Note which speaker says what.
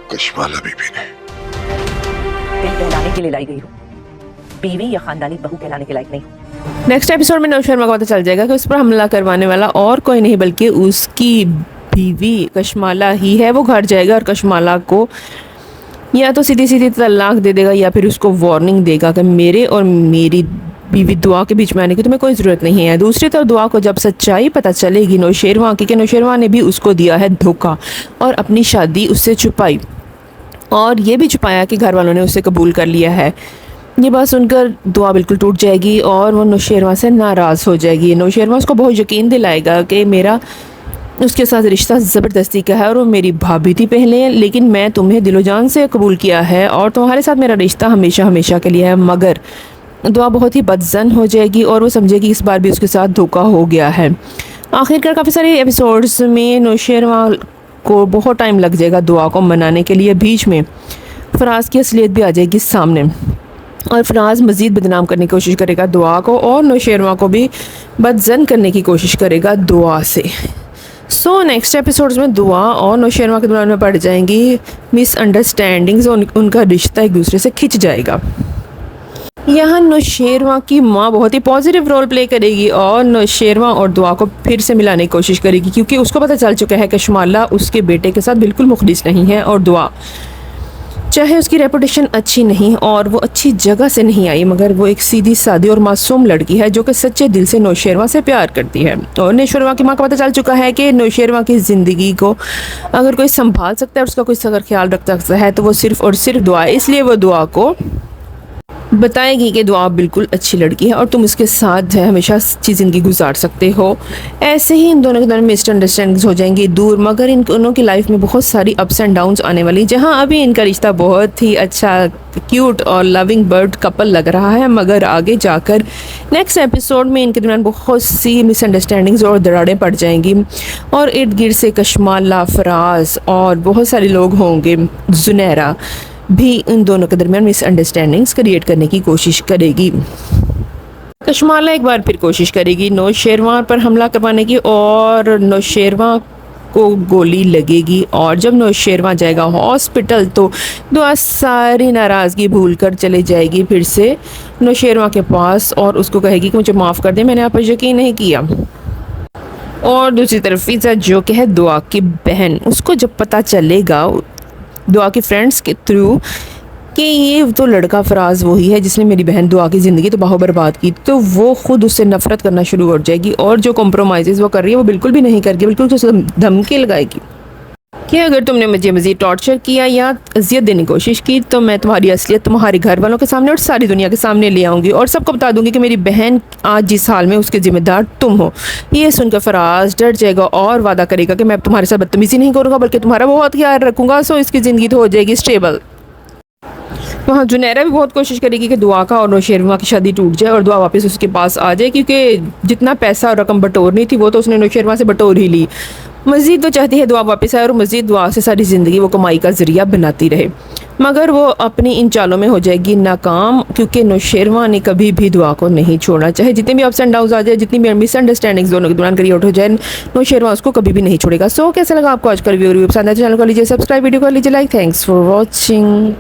Speaker 1: कशमाला बीबी ने।
Speaker 2: दिल कहलाने के लिए लाई गई हूँ, बीवी या खानदानी बहू कहलाने के लायक नहीं हूँ।
Speaker 3: नेक्स्ट एपिसोड में नौशर्मा को पता चल जाएगा कि उस पर हमला करवाने वाला और कोई नहीं बल्कि उसकी बीवी कशमाला ही है। वो घर जाएगा और कशमाला को या तो सीधी सीधी तलाक दे देगा या फिर उसको वार्निंग देगा कि मेरे और मेरी बीवी दुआ के बीच में आने की तुम्हें कोई ज़रूरत नहीं है। दूसरी तरफ दुआ को जब सच्चाई पता चलेगी नौशेरवा की कि नौशेरवा ने भी उसको दिया है धोखा और अपनी शादी उससे छुपाई और ये भी छुपाया कि घर वालों ने उसे कबूल कर लिया है, ये बात सुनकर दुआ बिल्कुल टूट जाएगी और वो नौशेरवा से नाराज़ हो जाएगी। नौशेरवा उसको बहुत यकीन दिलाएगा कि मेरा उसके साथ रिश्ता ज़बरदस्ती का है और वो मेरी भाभी थी पहले, लेकिन मैं तुम्हें दिलो जान से कबूल किया है और तुम्हारे साथ मेरा रिश्ता हमेशा हमेशा के लिए है। मगर दुआ बहुत ही बदज़न हो जाएगी और वो समझेगी इस बार भी उसके साथ धोखा हो गया है। आखिरकार काफ़ी सारे एपिसोड्स में नौशेरवा को बहुत टाइम लग जाएगा दुआ को मनाने के लिए। बीच में फराज की असलियत भी आ जाएगी सामने और फराज मज़ीद बदनाम करने की कोशिश करेगा दुआ को और नौशेरवा को भी बदज़न करने की कोशिश करेगा दुआ से। नेक्स्ट एपिसोड्स में दुआ और नौशेरवा के दौरान में पड़ जाएंगी मिसअंडरस्टैंडिंग्स और उनका रिश्ता एक दूसरे से खिंच जाएगा। यहाँ नौशेरवा की माँ बहुत ही पॉजिटिव रोल प्ले करेगी और नौशेरवा और दुआ को फिर से मिलाने की कोशिश करेगी क्योंकि उसको पता चल चुका है कि कशमाला उसके बेटे के साथ बिल्कुल मुखलिस नहीं है और दुआ चाहे उसकी रेपुटेशन अच्छी नहीं और वो अच्छी जगह से नहीं आई मगर वो एक सीधी सादी और मासूम लड़की है जो कि सच्चे दिल से नौशेरवा से प्यार करती है। और नौशेरवा की माँ को पता चल चुका है कि नौशेरवा की ज़िंदगी को अगर कोई संभाल सकता है, उसका कोई अगर ख्याल रख सकता है तो वो सिर्फ़ और सिर्फ दुआ है। इसलिए वो दुआ को बताएगी कि दुआ बिल्कुल अच्छी लड़की है और तुम इसके साथ हमेशा अच्छी ज़िंदगी गुजार सकते हो। ऐसे ही इन दोनों के दरमियान मिसअंडरस्टैंडिंग्स हो जाएंगी दूर, मगर इन दोनों की लाइफ में बहुत सारी अप्स एंड डाउन्स आने वाली। जहां अभी इनका रिश्ता बहुत ही अच्छा क्यूट और लविंग बर्ड कपल लग रहा है, मगर आगे जाकर नेक्स्ट एपिसोड में इनके दरमियान बहुत सी मिसअंडरस्टैंडिंग्स और दरारें पड़ जाएंगी और इर्द गिर्द से कशमाला, फराज और बहुत सारे लोग होंगे, जुनैरा भी इन दोनों के दरमियान मिसअंडरस्टैंडिंग्स क्रिएट करने की कोशिश करेगी। कशमाला एक बार फिर कोशिश करेगी नौशेरवा पर हमला करवाने की और नौशेरवा को गोली लगेगी और जब नौशेरवा जाएगा हॉस्पिटल तो दुआ सारी नाराज़गी भूल कर चले जाएगी फिर से नौशेरवा के पास और उसको कहेगी कि मुझे माफ़ कर दे, मैंने आप पर यकीन नहीं किया। और दूसरी तरफ फिज़ा जो कि है दुआ की बहन, उसको जब पता चलेगा दुआ के फ्रेंड्स के थ्रू कि ये तो लड़का फराज वही है जिसने मेरी बहन दुआ की ज़िंदगी तो बहुत बर्बाद की, तो वो खुद उससे नफ़रत करना शुरू हो जाएगी और जो कॉम्प्रोमाइज़ वो कर रही है वो बिल्कुल भी नहीं करके बिल्कुल तो धमकी लगाएगी कि अगर तुमने मुझे मज़ीद टॉर्चर किया या अजियत देने की कोशिश की तो मैं तुम्हारी असलियत तुम्हारे घर वालों के सामने और सारी दुनिया के सामने ले आऊँगी और सबको बता दूंगी कि मेरी बहन आज जिस हाल में उसके ज़िम्मेदार तुम हो। ये सुनकर फराज डर जाएगा और वादा करेगा कि मैं तुम्हारे साथ बदतमीज़ी नहीं करूँगा बल्कि तुम्हारा बहुत ख्याल रखूँगा। सो इसकी ज़िंदगी तो हो जाएगी स्टेबल। वहाँ जुनैरा भी बहुत कोशिश करेगी कि दुआ का और नौशेरवा की शादी टूट जाए और दुआ वापस उसके पास आ जाए क्योंकि जितना पैसा और रकम बटोरनी थी वो तो उसने नौशेरवा से बटोर ही ली। मज़ीद तो चाहती है दुआ वापस आए और मज़ीद दुआ से सारी ज़िंदगी वो कमाई का ज़रिया बनाती रहे, मगर वो अपनी इन चालों में हो जाएगी नाकाम क्योंकि नौशेरवा ने कभी भी दुआ को नहीं छोड़ा। चाहे जितने भी अप्स एंड डाउन्स आ जाए, जितनी भी मिसअंडरस्टैंडिंग्स दोनों के दौरान क्रिएट हो जाए, नौशेरवा उसको कभी भी नहीं छोड़ेगा। कैसा लगा आपको आज का रिव्यू? पसंद है तो चैनल को लीजिए सब्सक्राइब, वीडियो को लीजिए लाइक। Thanks for watching.